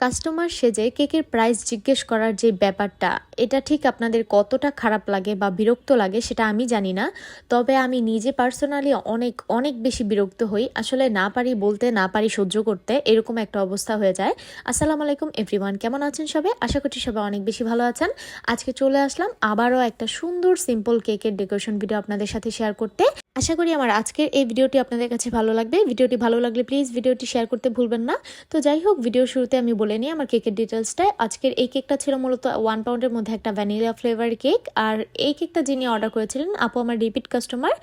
Customer সেজে কেকের price জিজ্ঞেস করার যে ব্যাপারটা, এটা ঠিক আপনাদের কতটা খারাপ লাগে বা বিরক্ত লাগে সেটা আমি জানি না। তবে আমি নিজে পার্সোনালি অনেক অনেক বেশি বিরক্ত হই। আসলে না পারি বলতে, না পারি সহ্য করতে, এরকম একটা অবস্থা হয়ে যায়। আসসালামু আলাইকুম এভরিওয়ান, কেমন আছেন সবাই? আশা করছি সবাই অনেক বেশি ভালো আছেন। আজকে চলে আসলাম আবারও একটা সুন্দর সিম্পল কেকের ডেকোরেশন ভিডিও আপনাদের সাথে শেয়ার করতে। আশা করি আমার আজকের এই ভিডিওটি আপনাদের কাছে ভালো লাগবে। ভিডিওটি ভালো লাগলে প্লিজ ভিডিওটি শেয়ার করতে ভুলবেন না। তো যাই হোক, ভিডিওর শুরুতে আমি বলে নিই আমার কেকের ডিটেলসটা। আজকের এই কেকটা ছিল মূলত 1 পাউন্ডের মধ্যে একটা ভ্যানিলা ফ্লেভার কেক। আর এই কেকটা যিনি অর্ডার করেছিলেন আপু আমার রিপিট কাস্টমার।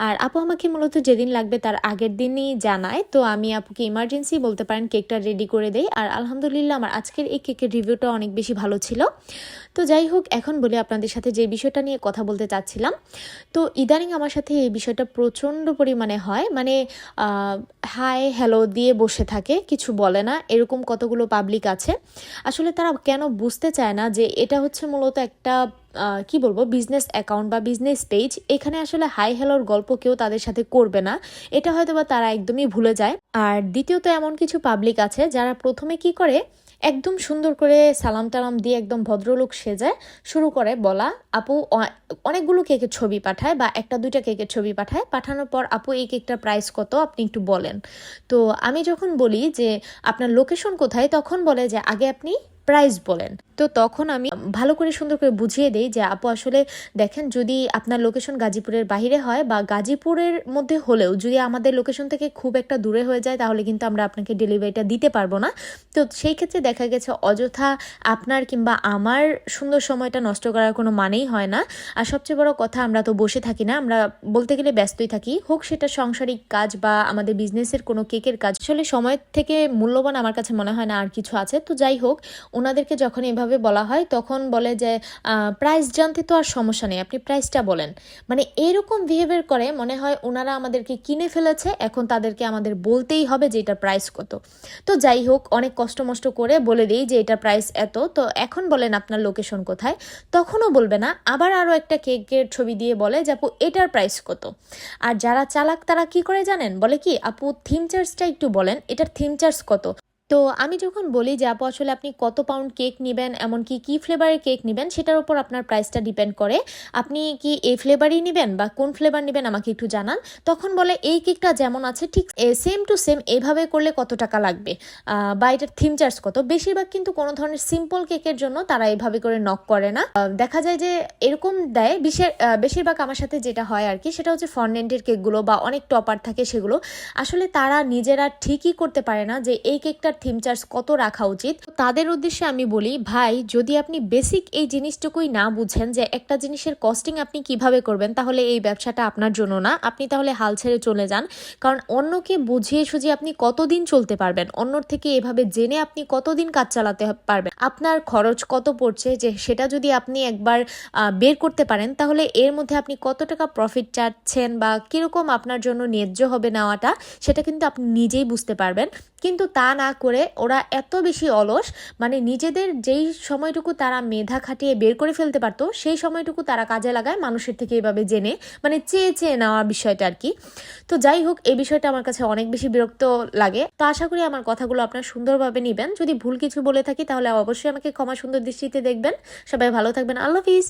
আর আপু আমাকে মূলত যেদিন লাগবে তার আগের দিনই জানায়। তো আমি আপুকে ইমার্জেন্সি বলতে পারেন কেকটা রেডি করে দেই। আর আলহামদুলিল্লাহ আমার আজকের এই কেকের রিভিউটা অনেক বেশি ভালো ছিল। তো যাই হোক, এখন বলি আপনাদের সাথে যে বিষয়টা নিয়ে কথা বলতে চাচ্ছিলাম। তো ইদানিং আমার সাথে এই বিষয়টা প্রচণ্ড পরিমাণে হয়। মানে হাই হ্যালো দিয়ে বসে থাকে, কিছু বলে না, এরকম কতগুলো পাবলিক আছে। আসলে তারা কেন বুঝতে চায় না যে এটা হচ্ছে মূলত একটা কি বলবো, বিজনেস অ্যাকাউন্ট বা বিজনেস পেজ। এখানে আসলে হাই হ্যালোর গল্প কেউ তাদের সাথে করবে না, এটা হয়তো বা তারা একদমই ভুলে যায়। আর দ্বিতীয়ত এমন কিছু পাবলিক আছে যারা প্রথমে কি করে, একদম সুন্দর করে সালাম টালাম দিয়ে একদম ভদ্রলোক সেজে শুরু করে বলা। আপু অনেকগুলো কেকের ছবি পাঠায় বা একটা দুইটা কেকের ছবি পাঠায়, পাঠানোর পর আপু এই কেকটার প্রাইস কত আপনি একটু বলেন। তো আমি যখন বলি যে আপনার লোকেশন কোথায়, তখন বলে যে আগে আপনি প্রাইস বলেন। তো তখন আমি ভালো করে সুন্দর করে বুঝিয়ে দেই যে আপু আসলে দেখেন, যদি আপনার লোকেশন গাজীপুরের বাইরে হয় বা গাজীপুরের মধ্যে হলেও যদি আমাদের লোকেশন থেকে খুব একটা দূরে হয়ে যায়, তাহলে কিন্তু আমরা আপনাকে ডেলিভারিটা দিতে পারবো না। তো সেই ক্ষেত্রে দেখা গেছে অযথা আপনার কিংবা আমার সুন্দর সময়টা নষ্ট করার কোনো মানেই হয় না। আর সবচেয়ে বড় কথা, আমরা তো বসে থাকি না, আমরা বলতে গেলে ব্যস্তই থাকি, হোক সেটা সাংসারিক কাজ বা আমাদের বিজনেসের কোনো কেকের কাজ। আসলে সময়ের থেকে মূল্যবান আমার কাছে মনে হয় না আর কিছু আছে। তো যাই হোক, ওনাদেরকে যখন এভাবে বলা হয় তখন বলে যে প্রাইস জানতে তো আর সমস্যা নেই, আপনি প্রাইসটা বলেন। মানে এরকম বিহেভিয়ার করে, মনে হয় ওনারা আমাদেরকে কিনে ফেলেছে, এখন তাদেরকে আমাদের বলতেই হবে যে এটা প্রাইস কত। তো যাই হোক, অনেক কষ্ট মষ্ট করে বলে দিই যে এটা প্রাইস এত, তো এখন বলেন আপনার লোকেশন কোথায়। তখনও বলবে না, আবার আরও একটা কেকের ছবি দিয়ে বলে যে আপু এটার প্রাইস কত। আর যারা চালাক তারা কি করে জানেন, বলে কি আপু থিম চার্জটা একটু বলেন, এটার থিম চার্জ কত। তো আমি যখন বলি যে আপু আসলে আপনি কত পাউন্ড কেক নেবেন, এমনকি কি ফ্লেভারের কেক নেবেন, সেটার উপর আপনার প্রাইসটা ডিপেন্ড করে। আপনি কি এই ফ্লেভারই নেবেন বা কোন ফ্লেভার নেবেন আমাকে একটু জানান। তখন বলে এই কেকটা যেমন আছে ঠিক সেম টু সেম এইভাবে করলে কত টাকা লাগবে, বা এটার থিম চার্জ কত। বেশিরভাগ কিন্তু কোনো ধরনের সিম্পল কেকের জন্য তারা এইভাবে করে নক করে না। দেখা যায় যে এরকম দেয় বেশিরভাগ আমার সাথে যেটা হয় আর কি, সেটা হচ্ছে ফন্ডেন্টের কেকগুলো বা অনেক টপার থাকে সেগুলো। আসলে তারা নিজেরা ঠিকই করতে পারে না যে এই কেকটার থিম চার্জ কত রাখা উচিত। তাদের উদ্দেশ্যে আমি বলি, ভাই যদি আপনি বেসিক এই জিনিসটুকুই না বুঝেন যে একটা জিনিসের কস্টিং আপনি কিভাবে করবেন, তাহলে এই ব্যবসাটা আপনার জন্য না। আপনি তাহলে হাল ছেড়ে চলে যান। কারণ অন্যকে বুঝিয়ে সুঝিয়ে আপনি কতদিন চলতে পারবেন, অন্যর থেকে এভাবে জেনে আপনি কতদিন কাজ চালাতে পারবেন, আপনার খরচ কত পড়ছে যে সেটা যদি আপনি একবার বের করতে পারেন, তাহলে এর মধ্যে আপনি কত টাকা প্রফিট চাচ্ছেন বা কিরকম আপনার জন্য ন্যায্য হবে নেওয়াটা, সেটা কিন্তু আপনি নিজেই বুঝতে পারবেন। কিন্তু তা না করে ওরা এত বেশি অলস, মানে নিজেদের যেই সময়টুকু তারা মেধা খাটিয়ে বের করে ফেলতে পারতো, সেই সময়টুকু তারা কাজে লাগায় মানুষের থেকে এভাবে জেনে, মানে চেয়ে চেয়ে নেওয়া বিষয়টা আর কি। তো যাই হোক, এই বিষয়টা আমার কাছে অনেক বেশি বিরক্ত লাগে। তো আশা করি আমার কথাগুলো আপনারা সুন্দরভাবে নেবেন। যদি ভুল কিছু বলে থাকি তাহলে অবশ্যই আমাকে ক্ষমা সুন্দর দৃষ্টিতে দেখবেন। সবাই ভালো থাকবেন, আল্লাহ হাফিজ।